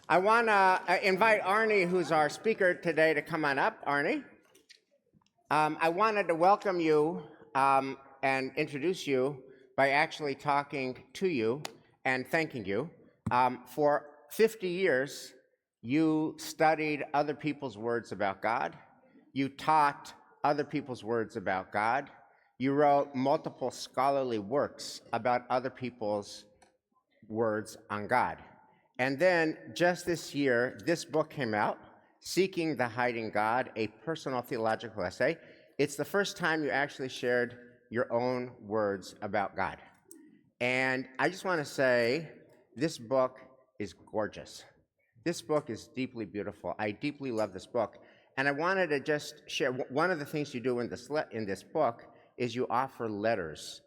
I want to invite Arnie, who's our speaker today, to come on up. Arnie. I wanted to welcome you and introduce you by actually talking to you and thanking you. For 50 years, you studied other people's words about God. You taught other people's words about God. You wrote multiple scholarly works about other people's words on God. And then just this year, this book came out, Seeking the Hiding God, a personal theological essay. It's the first time you actually shared your own words about God. And I just want to say, this book is gorgeous. This book is deeply beautiful. I deeply love this book. And I wanted to just share, one of the things you do in this book is you offer letters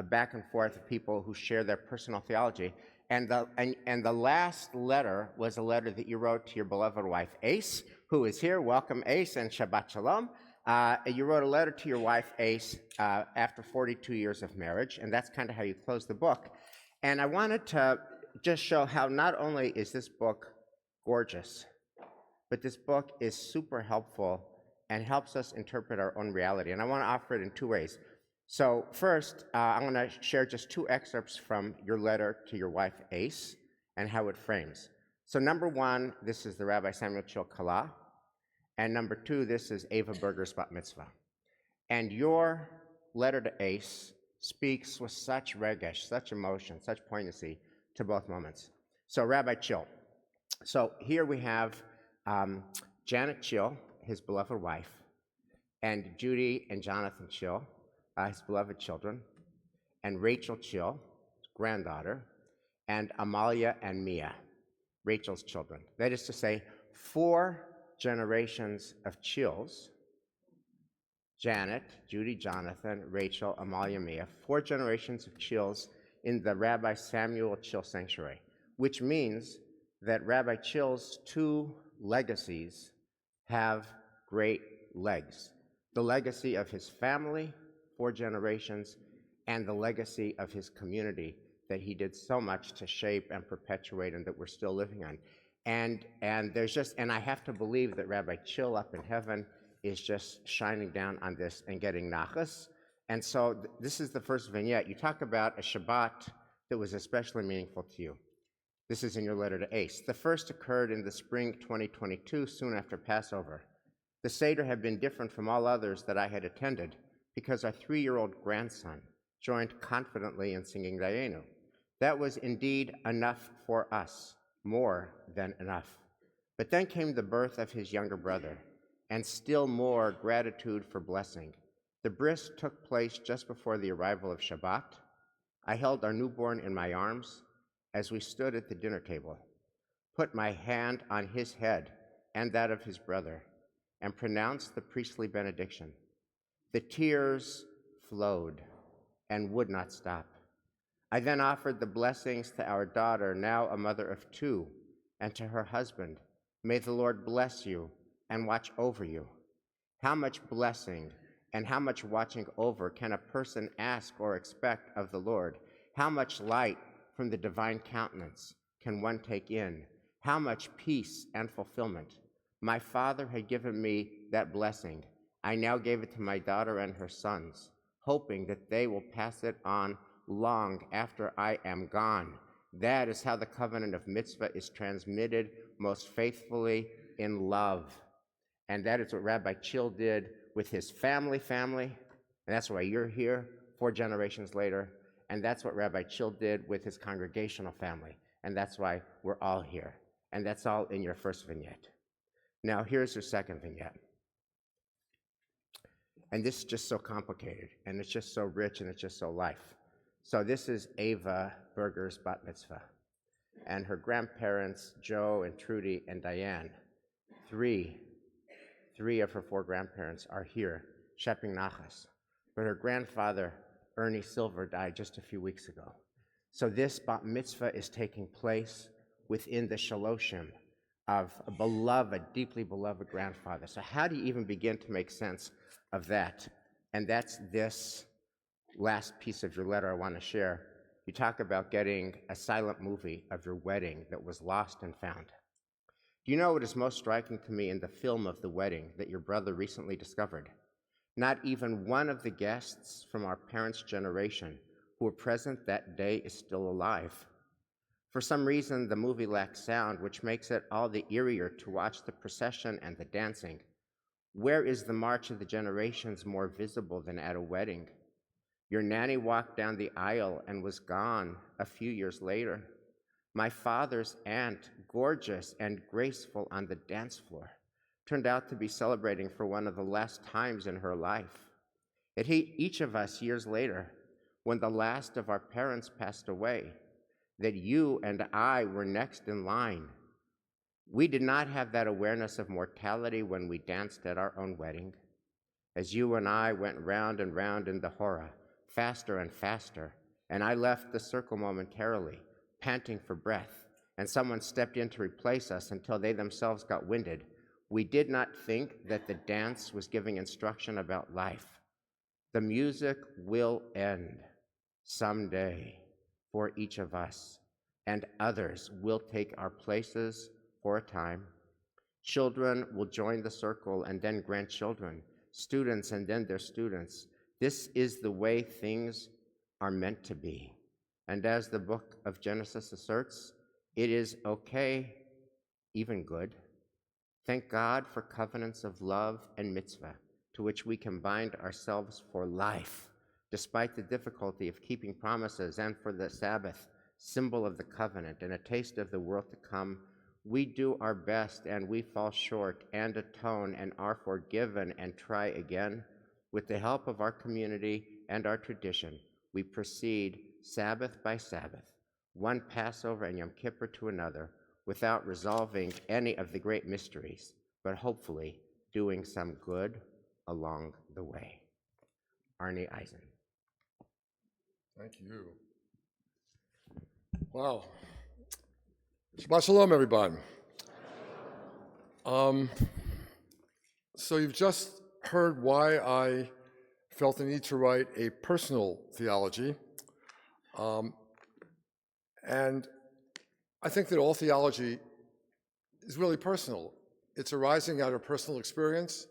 back and forth of people who share their personal theology. And the last letter was a letter that you wrote to your beloved wife, Ace, who is here. Welcome, Ace, and Shabbat Shalom. You wrote a letter to your wife, Ace, after 42 years of marriage, and that's kind of how you close the book. And I wanted to just show how not only is this book gorgeous, but this book is super helpful and helps us interpret our own reality. And I want to offer it in two ways. So first, I'm going to share just two excerpts from your letter to your wife, Ace, and how it frames. So number one, this is the Rabbi Samuel Chil Kala. And number two, this is Ava Berger's Bat Mitzvah. And your letter to Ace speaks with such regesh, such emotion, such poignancy to both moments. So Rabbi Chil. So here we have Janet Chil, his beloved wife, and Judy and Jonathan Chil, his beloved children, and Rachel Chil, his granddaughter, and Amalia and Mia, Rachel's children. That is to say, 4 generations of Chils, Janet, Judy, Jonathan, Rachel, Amalia, Mia, 4 generations of Chils in the Rabbi Samuel Chil Sanctuary, which means that Rabbi Chil's 2 legacies have great legs. The legacy of his family, 4 generations, and the legacy of his community that he did so much to shape and perpetuate and that we're still living on. And there's just, and I have to believe that Rabbi Chil up in heaven is just shining down on this and getting nachas. And so this is the first vignette. You talk about a Shabbat that was especially meaningful to you. This is in your letter to Ace. The first occurred in the spring 2022, soon after Passover. The Seder had been different from all others that I had attended because our 3-year-old grandson joined confidently in singing Dayenu. That was indeed enough for us, more than enough. But then came the birth of his younger brother, and still more gratitude for blessing. The bris took place just before the arrival of Shabbat. I held our newborn in my arms as we stood at the dinner table, put my hand on his head and that of his brother, and pronounced the priestly benediction. The tears flowed and would not stop. I then offered the blessings to our daughter, now a mother of 2, and to her husband. May the Lord bless you and watch over you. How much blessing and how much watching over can a person ask or expect of the Lord? How much light from the divine countenance can one take in? How much peace and fulfillment? My Father had given me that blessing. I now gave it to my daughter and her sons, hoping that they will pass it on long after I am gone. That is how the covenant of mitzvah is transmitted most faithfully in love. And that is what Rabbi Chil did with his family, and that's why you're here 4 generations later. And that's what Rabbi Chil did with his congregational family, and that's why we're all here. And that's all in your first vignette. Now here's your second vignette. And this is just so complicated, and it's just so rich, and it's just so life. So this is Ava Berger's Bat Mitzvah, and her grandparents, Joe and Trudy and Diane, three of her 4 grandparents are here, Shepping Nachas. But her grandfather, Ernie Silver, died just a few weeks ago. So this Bat Mitzvah is taking place within the Shaloshim of a beloved, deeply beloved grandfather. So how do you even begin to make sense of that? And that's this last piece of your letter I want to share. You talk about getting a silent movie of your wedding that was lost and found. Do you know what is most striking to me in the film of the wedding that your brother recently discovered? Not even one of the guests from our parents' generation who were present that day is still alive. For some reason, the movie lacks sound, which makes it all the eerier to watch the procession and the dancing. Where is the march of the generations more visible than at a wedding? Your nanny walked down the aisle and was gone a few years later. My father's aunt, gorgeous and graceful on the dance floor, turned out to be celebrating for one of the last times in her life. Each of us years later, when the last of our parents passed away, that you and I were next in line. We did not have that awareness of mortality when we danced at our own wedding. As you and I went round and round in the hora, faster and faster, and I left the circle momentarily, panting for breath, and someone stepped in to replace us until they themselves got winded, we did not think that the dance was giving instruction about life. The music will end someday for each of us, and others will take our places for a time. Children will join the circle and then grandchildren, students and then their students. This is the way things are meant to be. And as the book of Genesis asserts, it is okay, even good. Thank God for covenants of love and mitzvah to which we can bind ourselves for life, despite the difficulty of keeping promises, and for the Sabbath, symbol of the covenant and a taste of the world to come. We do our best and we fall short and atone and are forgiven and try again. With the help of our community and our tradition, we proceed Sabbath by Sabbath, one Passover and Yom Kippur to another, without resolving any of the great mysteries, but hopefully doing some good along the way. Arnie Eisen. Thank you. Wow. Shabbat shalom, everybody. So you've just heard why I felt the need to write a personal theology. And I think that all theology is really personal. It's arising out of personal experience.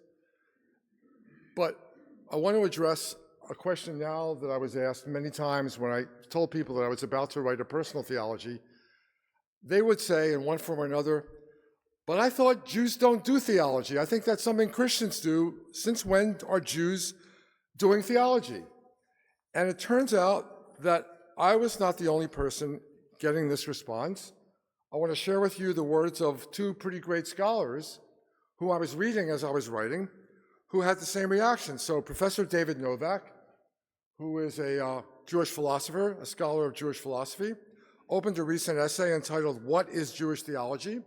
But I want to address a question now that I was asked many times when I told people that I was about to write a personal theology. They would say in one form or another, but I thought Jews don't do theology. I think that's something Christians do. Since when are Jews doing theology? And it turns out that I was not the only person getting this response. I want to share with you the words of two pretty great scholars who I was reading as I was writing, who had the same reaction. So Professor David Novak, who is a Jewish philosopher, a scholar of Jewish philosophy, opened a recent essay entitled, "What is Jewish Theology?"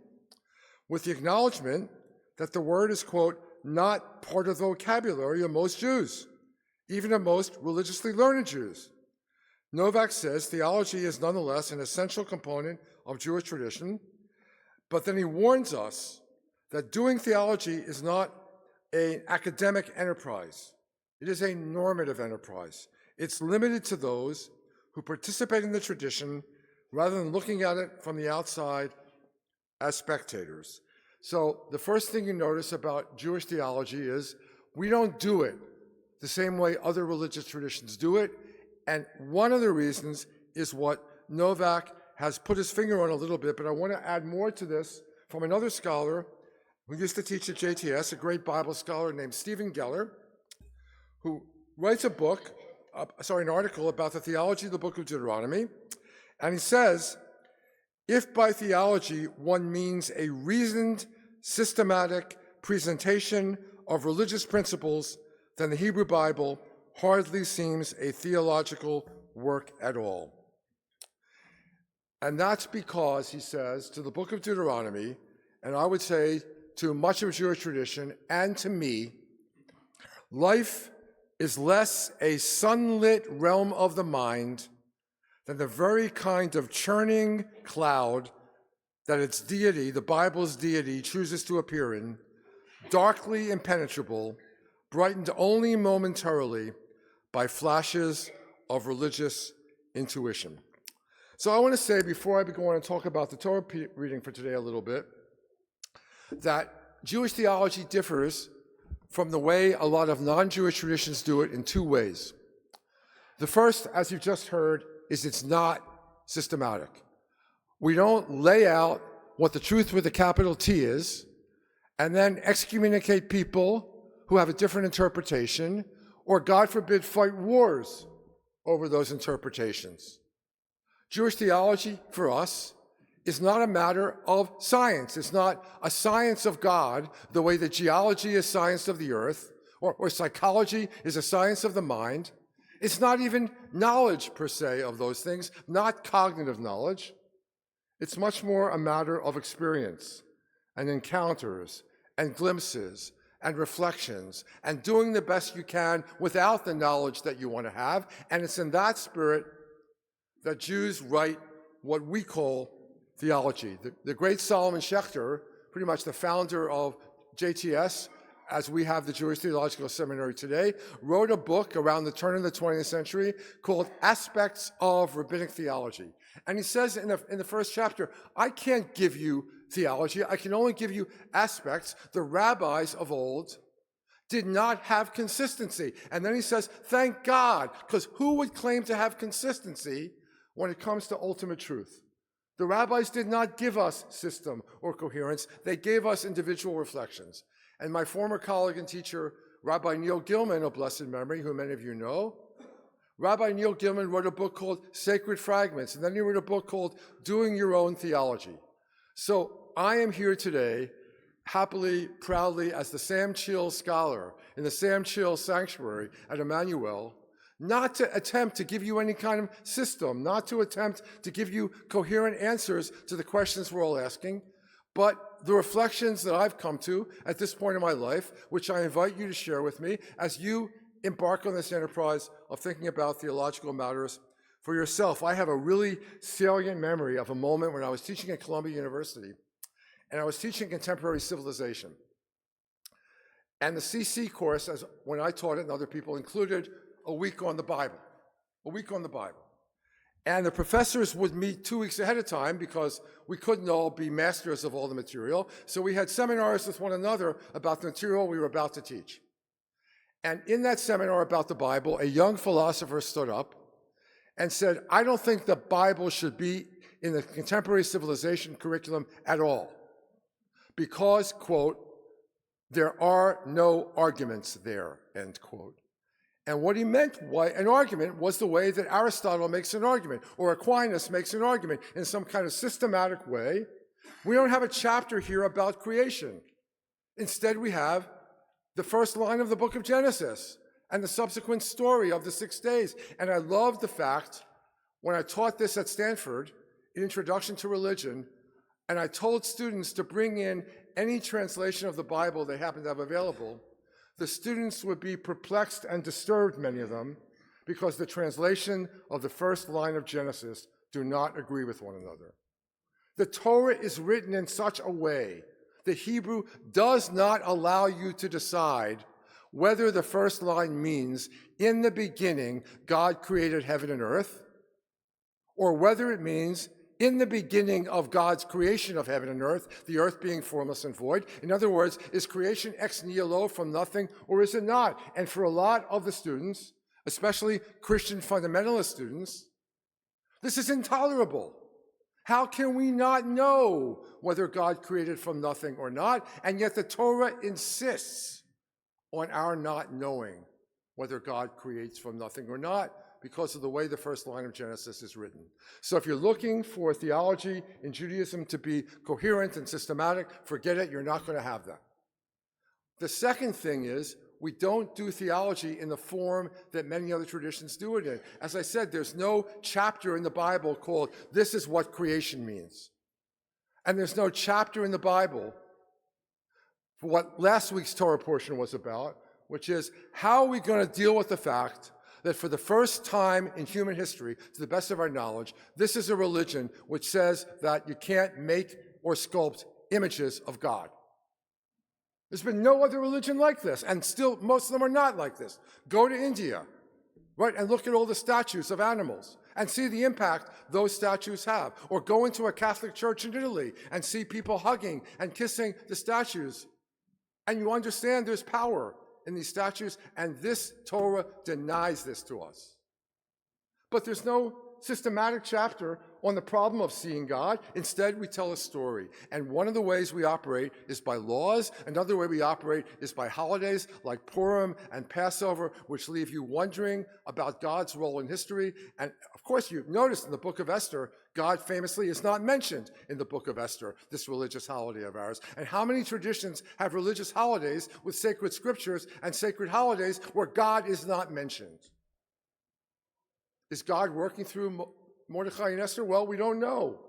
with the acknowledgement that the word is, quote, not part of the vocabulary of most Jews, even of most religiously learned Jews. Novak says theology is nonetheless an essential component of Jewish tradition, but then he warns us that doing theology is not an academic enterprise. It is a normative enterprise. It's limited to those who participate in the tradition rather than looking at it from the outside as spectators. So the first thing you notice about Jewish theology is we don't do it the same way other religious traditions do it. And one of the reasons is what Novak has put his finger on a little bit, but I want to add more to this from another scholar who used to teach at JTS, a great Bible scholar named Stephen Geller, who writes an article about the theology of the book of Deuteronomy. And he says, if by theology one means a reasoned, systematic presentation of religious principles, then the Hebrew Bible hardly seems a theological work at all. And that's because, he says, to the book of Deuteronomy, and I would say to much of Jewish tradition and to me, life is less a sunlit realm of the mind than the very kind of churning cloud that its deity, the Bible's deity, chooses to appear in, darkly impenetrable, brightened only momentarily by flashes of religious intuition. So I want to say, before I go on and talk about the Torah reading for today a little bit, that Jewish theology differs from the way a lot of non-Jewish traditions do it in two ways. The first, as you just heard, is it's not systematic. We don't lay out what the truth with a capital T is and then excommunicate people who have a different interpretation or, God forbid, fight wars over those interpretations. Jewish theology, for us, is not a matter of science. It's not a science of God the way that geology is science of the earth or psychology is a science of the mind. It's not even knowledge, per se, of those things, not cognitive knowledge. It's much more a matter of experience and encounters and glimpses and reflections and doing the best you can without the knowledge that you want to have. And it's in that spirit that Jews write what we call theology. The great Solomon Schechter, pretty much the founder of JTS, as we have the Jewish Theological Seminary today, wrote a book around the turn of the 20th century called Aspects of Rabbinic Theology. And he says in the first chapter, I can't give you theology, I can only give you aspects. The rabbis of old did not have consistency. And then he says, thank God, because who would claim to have consistency when it comes to ultimate truth? The rabbis did not give us system or coherence, they gave us individual reflections. And my former colleague and teacher, Rabbi Neil Gilman of blessed memory, who many of you know, Rabbi Neil Gilman wrote a book called Sacred Fragments, and then he wrote a book called Doing Your Own Theology. So I am here today, happily, proudly, as the Sam Chill scholar in the Sam Chill Sanctuary at Emmanuel, not to attempt to give you any kind of system, not to attempt to give you coherent answers to the questions we're all asking, but the reflections that I've come to at this point in my life, which I invite you to share with me as you embark on this enterprise of thinking about theological matters for yourself. I have a really salient memory of a moment when I was teaching at Columbia University, and I was teaching contemporary civilization. And the CC course, as when I taught it and other people, included a week on the Bible, a week on the Bible. And the professors would meet 2 weeks ahead of time because we couldn't all be masters of all the material. So we had seminars with one another about the material we were about to teach. And in that seminar about the Bible, a young philosopher stood up and said, I don't think the Bible should be in the contemporary civilization curriculum at all because, quote, there are no arguments there, end quote. And what he meant by an argument was the way that Aristotle makes an argument, or Aquinas makes an argument in some kind of systematic way. We don't have a chapter here about creation. Instead, we have the first line of the book of Genesis and the subsequent story of the 6 days. And I love the fact, when I taught this at Stanford, in Introduction to Religion, and I told students to bring in any translation of the Bible they happen to have available, the students would be perplexed and disturbed, many of them, because the translation of the first line of Genesis do not agree with one another. The Torah is written in such a way, the Hebrew does not allow you to decide whether the first line means, in the beginning, God created heaven and earth, or whether it means, in the beginning of God's creation of heaven and earth, the earth being formless and void. In other words, is creation ex nihilo from nothing, or is it not? And for a lot of the students, especially Christian fundamentalist students, this is intolerable. How can we not know whether God created from nothing or not? And yet the Torah insists on our not knowing whether God creates from nothing or not, because of the way the first line of Genesis is written. So if you're looking for theology in Judaism to be coherent and systematic, forget it, you're not going to have that. The second thing is, we don't do theology in the form that many other traditions do it in. As I said, there's no chapter in the Bible called, this is what creation means. And there's no chapter in the Bible for what last week's Torah portion was about, which is, how are we going to deal with the fact that for the first time in human history, to the best of our knowledge, this is a religion which says that you can't make or sculpt images of God. There's been no other religion like this, and still most of them are not like this. Go to India, right, and look at all the statues of animals, and see the impact those statues have. Or go into a Catholic church in Italy and see people hugging and kissing the statues. And you understand there's power in these statues, and this Torah denies this to us. But there's no systematic chapter on the problem of seeing God. Instead, we tell a story. And one of the ways we operate is by laws. Another way we operate is by holidays like Purim and Passover, which leave you wondering about God's role in history. And of course, you've noticed in the book of Esther, God famously is not mentioned in the book of Esther, this religious holiday of ours. And how many traditions have religious holidays with sacred scriptures and sacred holidays where God is not mentioned? Is God working through Mordecai and Esther? Well, we don't know.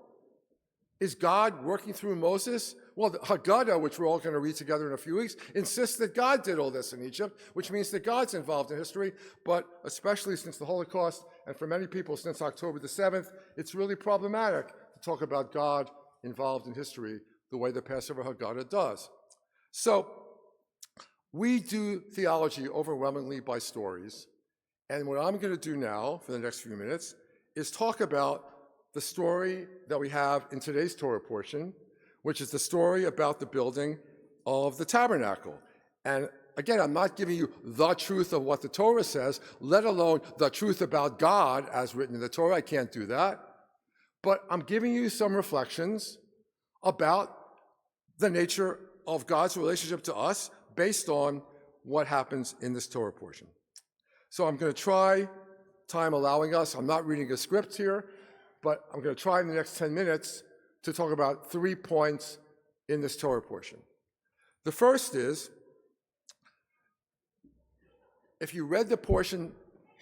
Is God working through Moses? Well, the Haggadah, which we're all going to read together in a few weeks, insists that God did all this in Egypt, which means that God's involved in history. But especially since the Holocaust, and for many people since October the 7th, it's really problematic to talk about God involved in history the way the Passover Haggadah does. So we do theology overwhelmingly by stories. And what I'm going to do now for the next few minutes is talk about the story that we have in today's Torah portion, which is the story about the building of the tabernacle. And again, I'm not giving you the truth of what the Torah says, let alone the truth about God as written in the Torah. I can't do that. But I'm giving you some reflections about the nature of God's relationship to us based on what happens in this Torah portion. So I'm going to try, time allowing us, I'm not reading a script here, but I'm going to try in the next 10 minutes to talk about 3 points in this Torah portion. The first is, if you read the portion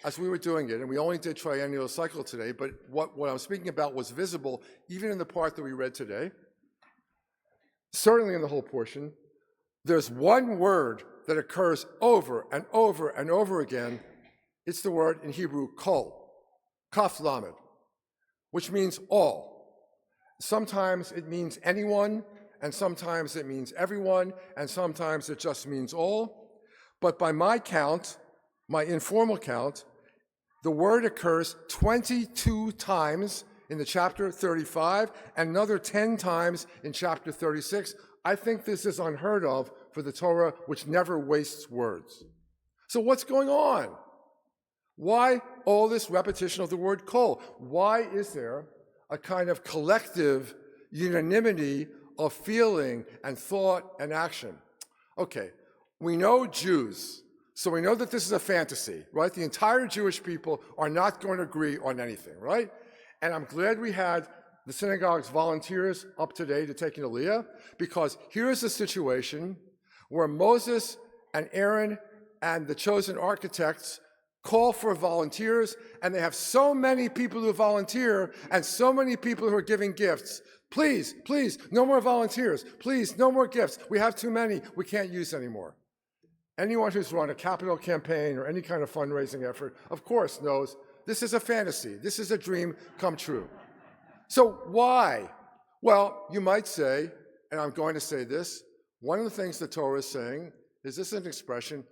as we were doing it, and we only did triennial cycle today, but what I'm speaking about was visible even in the part that we read today, certainly in the whole portion, there's one word that occurs over and over and over again. It's the word in Hebrew, kol, kaf lamed, which means all. Sometimes it means anyone, and sometimes it means everyone, and sometimes it just means all. But by my count, my informal count, the word occurs 22 times in the chapter 35, and another 10 times in chapter 36. I think this is unheard of for the Torah, which never wastes words. So what's going on? Why all this repetition of the word kol? Why is there a kind of collective unanimity of feeling and thought and action? Okay, we know Jews, so we know that this is a fantasy, right? The entire Jewish people are not going to agree on anything, right? And I'm glad we had the synagogue's volunteers up today to take an aliyah, because here's a situation where Moses and Aaron and the chosen architects call for volunteers, and they have so many people who volunteer and so many people who are giving gifts. Please, please, no more volunteers. Please, no more gifts. We have too many. We can't use anymore. Anyone who's run a capital campaign or any kind of fundraising effort, of course, knows this is a fantasy. This is a dream come true. So why? Well, you might say, and I'm going to say this, one of the things the Torah is saying is this is an expression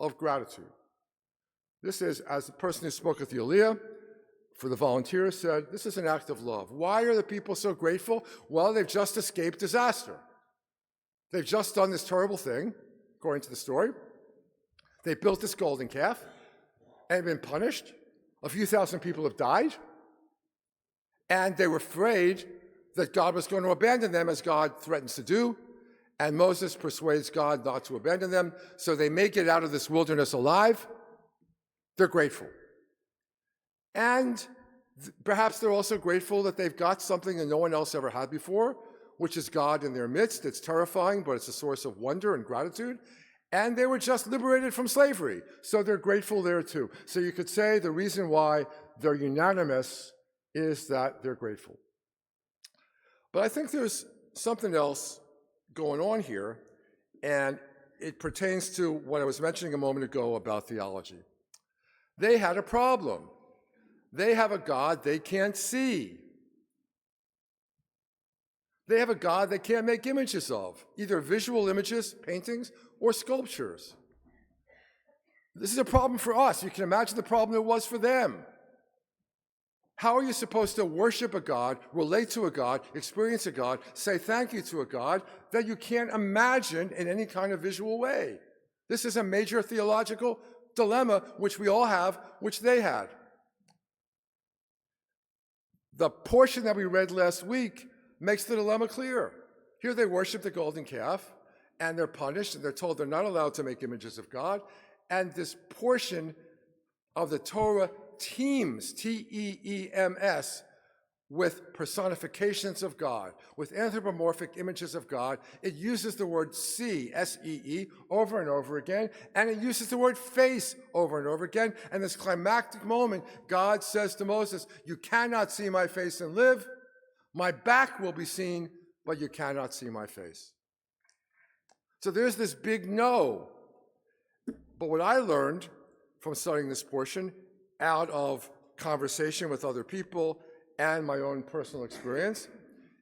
of gratitude. This is, as the person who spoke at the aliyah for the volunteers said, this is an act of love. Why are the people so grateful? Well, they've just escaped disaster. They've just done this terrible thing, according to the story. They built this golden calf and been punished. A few thousand people have died. And they were afraid that God was going to abandon them, as God threatens to do. And Moses persuades God not to abandon them, so they may get out of this wilderness alive. They're grateful. And perhaps they're also grateful that they've got something that no one else ever had before, which is God in their midst. It's terrifying, but it's a source of wonder and gratitude. And they were just liberated from slavery, so they're grateful there too. So you could say the reason why they're unanimous is that they're grateful. But I think there's something else going on here, and it pertains to what I was mentioning a moment ago about theology. They had a problem. They have a God they can't see. They have a God they can't make images of, either visual images, paintings, or sculptures. This is a problem for us. You can imagine the problem it was for them. How are you supposed to worship a God, relate to a God, experience a God, say thank you to a God that you can't imagine in any kind of visual way? This is a major theological dilemma which we all have, which they had. The portion that we read last week makes the dilemma clear. Here they worship the golden calf, and they're punished, and they're told they're not allowed to make images of God. And this portion of the Torah teems, T-E-E-M-S, with personifications of God, with anthropomorphic images of God. It uses the word see, S-E-E, over and over again, and it uses the word face over and over again. And this climactic moment, God says to Moses, you cannot see my face and live. My back will be seen, but you cannot see my face. So there's this big no. But what I learned from studying this portion out of conversation with other people and my own personal experience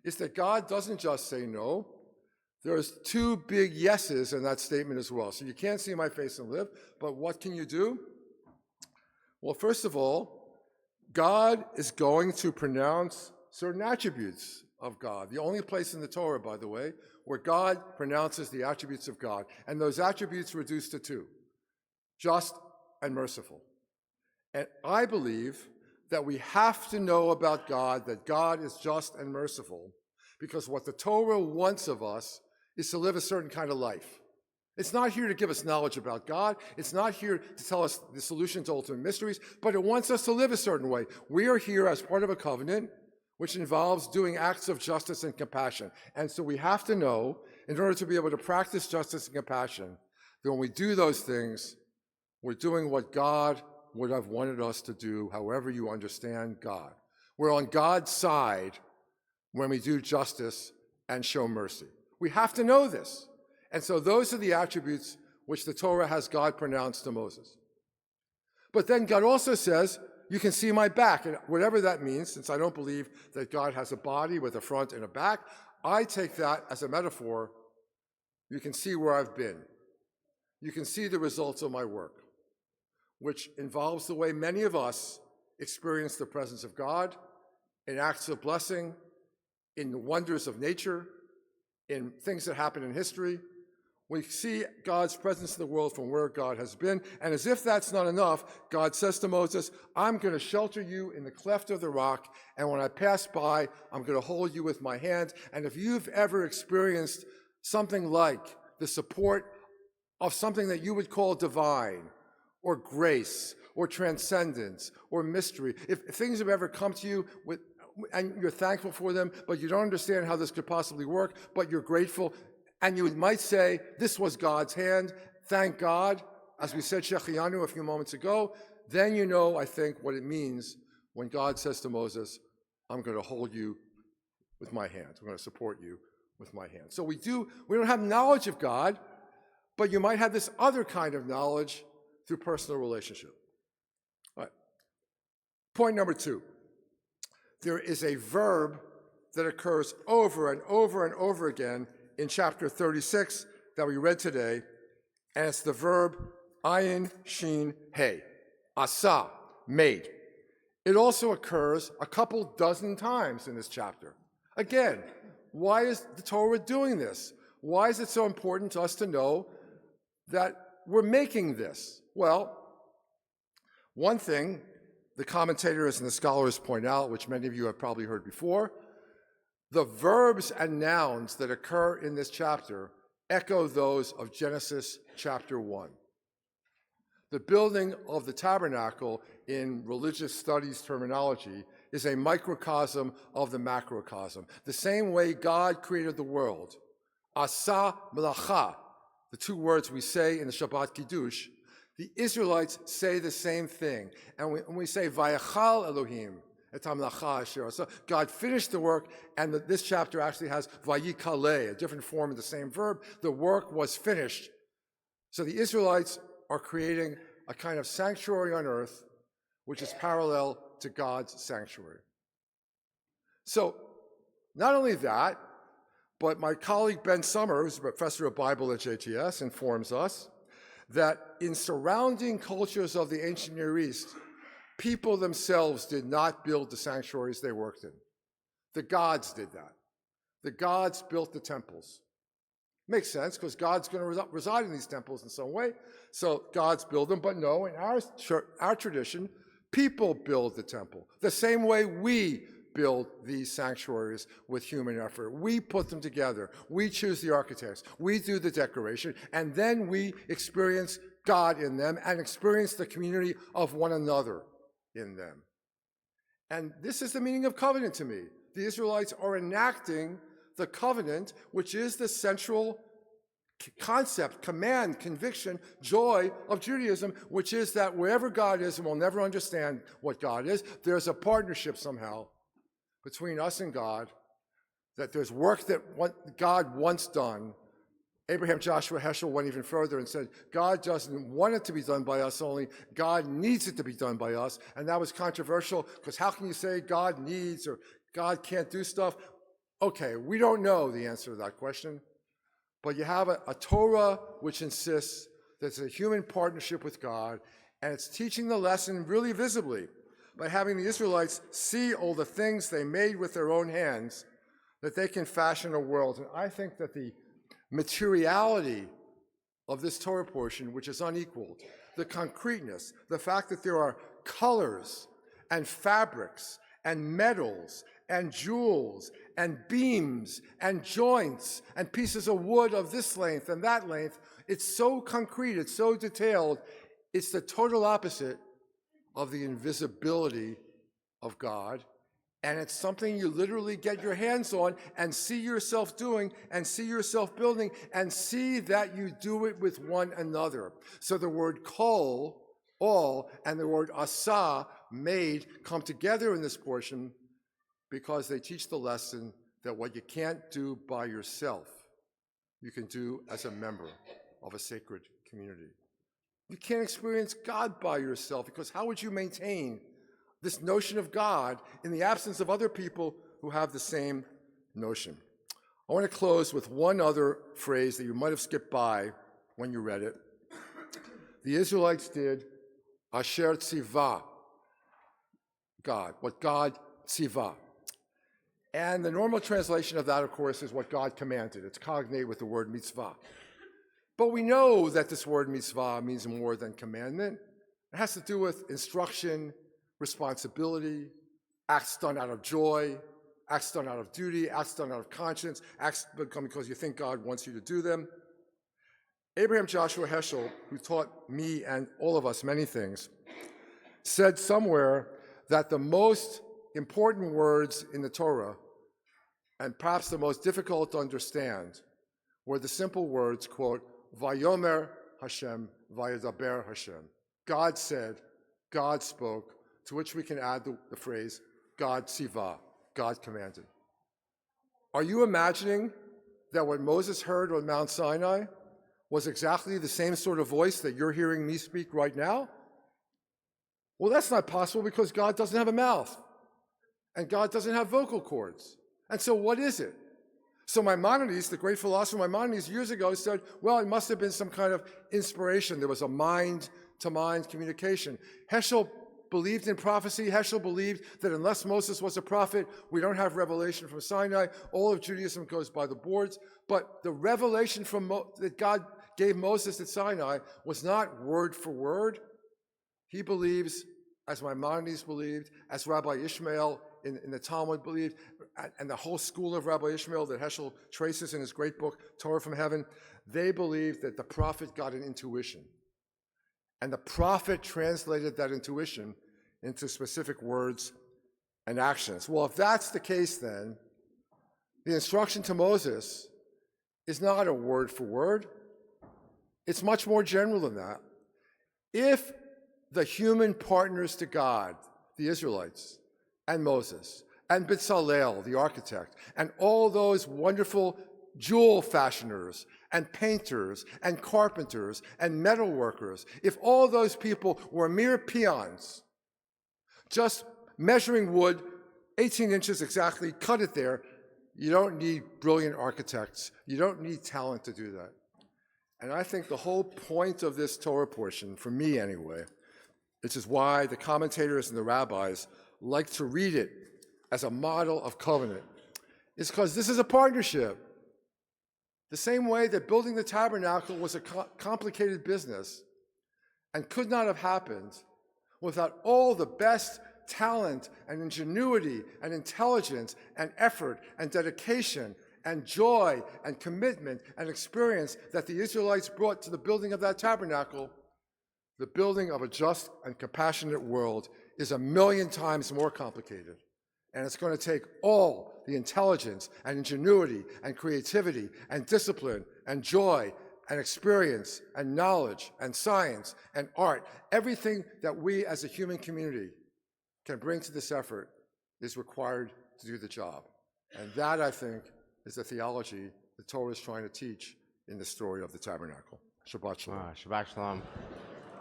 is that God doesn't just say no. There's two big yeses in that statement as well. So you can't see my face and live, but what can you do? Well, first of all, God is going to pronounce certain attributes of God. The only place in the Torah, by the way, where God pronounces the attributes of God. And those attributes reduce to two: just and merciful. And I believe that we have to know about God, that God is just and merciful, because what the Torah wants of us is to live a certain kind of life. It's not here to give us knowledge about God. It's not here to tell us the solution to ultimate mysteries, but it wants us to live a certain way. We are here as part of a covenant which involves doing acts of justice and compassion. And so we have to know, in order to be able to practice justice and compassion, that when we do those things, we're doing what God would have wanted us to do, however you understand God. We're on God's side when we do justice and show mercy. We have to know this. And so those are the attributes which the Torah has God pronounced to Moses. But then God also says, you can see my back. And whatever that means, since I don't believe that God has a body with a front and a back, I take that as a metaphor. You can see where I've been. You can see the results of my work, which involves the way many of us experience the presence of God in acts of blessing, in the wonders of nature, in things that happen in history. We see God's presence in the world from where God has been, and as if that's not enough, God says to Moses, I'm going to shelter you in the cleft of the rock, and when I pass by, I'm going to hold you with my hand. And if you've ever experienced something like the support of something that you would call divine, or grace, or transcendence, or mystery, if things have ever come to you and you're thankful for them, but you don't understand how this could possibly work, but you're grateful, and you might say, this was God's hand, thank God, as we said Shechianu a few moments ago, then you know, I think, what it means when God says to Moses, I'm going to hold you with my hand. I'm going to support you with my hand. So we don't have knowledge of God, but you might have this other kind of knowledge through personal relationship. All right. Point number 2. There is a verb that occurs over and over and over again in chapter 36 that we read today, and it's the verb ayin, shin, hey, asa, made. It also occurs a couple dozen times in this chapter. Again, why is the Torah doing this? Why is it so important to us to know that we're making this? Well, one thing the commentators and the scholars point out, which many of you have probably heard before, the verbs and nouns that occur in this chapter echo those of Genesis chapter 1. The building of the tabernacle in religious studies terminology is a microcosm of the macrocosm. The same way God created the world, asa melacha, the two words we say in the Shabbat Kiddush, the Israelites say the same thing. And when we say vayachal Elohim, so God finished the work, and this chapter actually has vayikale, a different form of the same verb. The work was finished. So the Israelites are creating a kind of sanctuary on earth, which is parallel to God's sanctuary. So not only that, but my colleague Ben Sommer, who's a professor of Bible at JTS, informs us that in surrounding cultures of the ancient Near East, People themselves did not build the sanctuaries they worked in. The gods did that. The gods built the temples. Makes sense, because God's going to reside in these temples in some way. So gods build them, but no, in our tradition, people build the temple. The same way we build these sanctuaries with human effort. We put them together. We choose the architects. We do the decoration, and then we experience God in them and experience the community of one another in them. And this is the meaning of covenant to me. The Israelites are enacting the covenant, which is the central concept, command, conviction, joy of Judaism, which is that wherever God is, and we'll never understand what God is, there's a partnership somehow between us and God, that there's work that God once done. Abraham Joshua Heschel went even further and said, God doesn't want it to be done by us only, God needs it to be done by us. And that was controversial, because how can you say God needs or God can't do stuff? Okay, we don't know the answer to that question, but you have a Torah which insists that it's a human partnership with God, and it's teaching the lesson really visibly by having the Israelites see all the things they made with their own hands, that they can fashion a world. And I think that the materiality of this Torah portion, which is unequaled, the concreteness, the fact that there are colors and fabrics and metals and jewels and beams and joints and pieces of wood of this length and that length, it's so concrete, it's so detailed, it's the total opposite of the invisibility of God. And it's something you literally get your hands on and see yourself doing and see yourself building and see that you do it with one another. So the word kol, all, and the word asa, made, come together in this portion because they teach the lesson that what you can't do by yourself, you can do as a member of a sacred community. You can't experience God by yourself, because how would you maintain this notion of God in the absence of other people who have the same notion? I want to close with one other phrase that you might have skipped by when you read it. The Israelites did asher tzivah, God, what God tzivah. And the normal translation of that, of course, is what God commanded. It's cognate with the word mitzvah. But we know that this word mitzvah means more than commandment. It has to do with instruction, responsibility, acts done out of joy, acts done out of duty, acts done out of conscience, acts done because you think God wants you to do them. Abraham Joshua Heschel, who taught me and all of us many things, said somewhere that the most important words in the Torah, and perhaps the most difficult to understand, were the simple words, quote, Vayomer Hashem, Vayadaber Hashem. God said, God spoke, to which we can add the phrase, God tzivah, God commanded. Are you imagining that what Moses heard on Mount Sinai was exactly the same sort of voice that you're hearing me speak right now? Well, that's not possible, because God doesn't have a mouth, and God doesn't have vocal cords. And so what is it? So Maimonides, the great philosopher Maimonides, years ago said, well, it must have been some kind of inspiration. There was a mind-to-mind communication. Heschel believed in prophecy. Heschel believed that unless Moses was a prophet, we don't have revelation from Sinai. All of Judaism goes by the boards. But the revelation that God gave Moses at Sinai was not word for word. He believes, as Maimonides believed, as Rabbi Ishmael in the Talmud believed, and the whole school of Rabbi Ishmael that Heschel traces in his great book, Torah from Heaven, they believed that the prophet got an intuition. And the prophet translated that intuition into specific words and actions. Well, if that's the case, then the instruction to Moses is not a word for word. It's much more general than that. If the human partners to God, the Israelites, and Moses, and Bezalel, the architect, and all those wonderful jewel fashioners, and painters, and carpenters, and metal workers, if all those people were mere peons, just measuring wood 18 inches exactly, cut it there, you don't need brilliant architects. You don't need talent to do that. And I think the whole point of this Torah portion, for me anyway, This is why the commentators and the rabbis like to read it as a model of covenant. It's because this is a partnership. The same way that building the tabernacle was a complicated business and could not have happened without all the best talent and ingenuity and intelligence and effort and dedication and joy and commitment and experience that the Israelites brought to the building of that tabernacle, the building of a just and compassionate world is 1,000,000 times more complicated. And it's going to take all the intelligence and ingenuity and creativity and discipline and joy and experience and knowledge and science and art. Everything that we as a human community can bring to this effort is required to do the job. And that, I think, is the theology the Torah is trying to teach in the story of the tabernacle. Shabbat shalom. Shabbat shalom.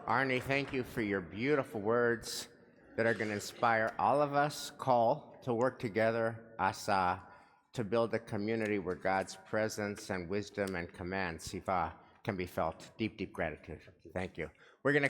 Arnie, thank you for your beautiful words that are going to inspire all of us, call to work together, asa, to build a community where God's presence and wisdom and command, sifa, can be felt. Deep, deep gratitude. Thank you. We're going to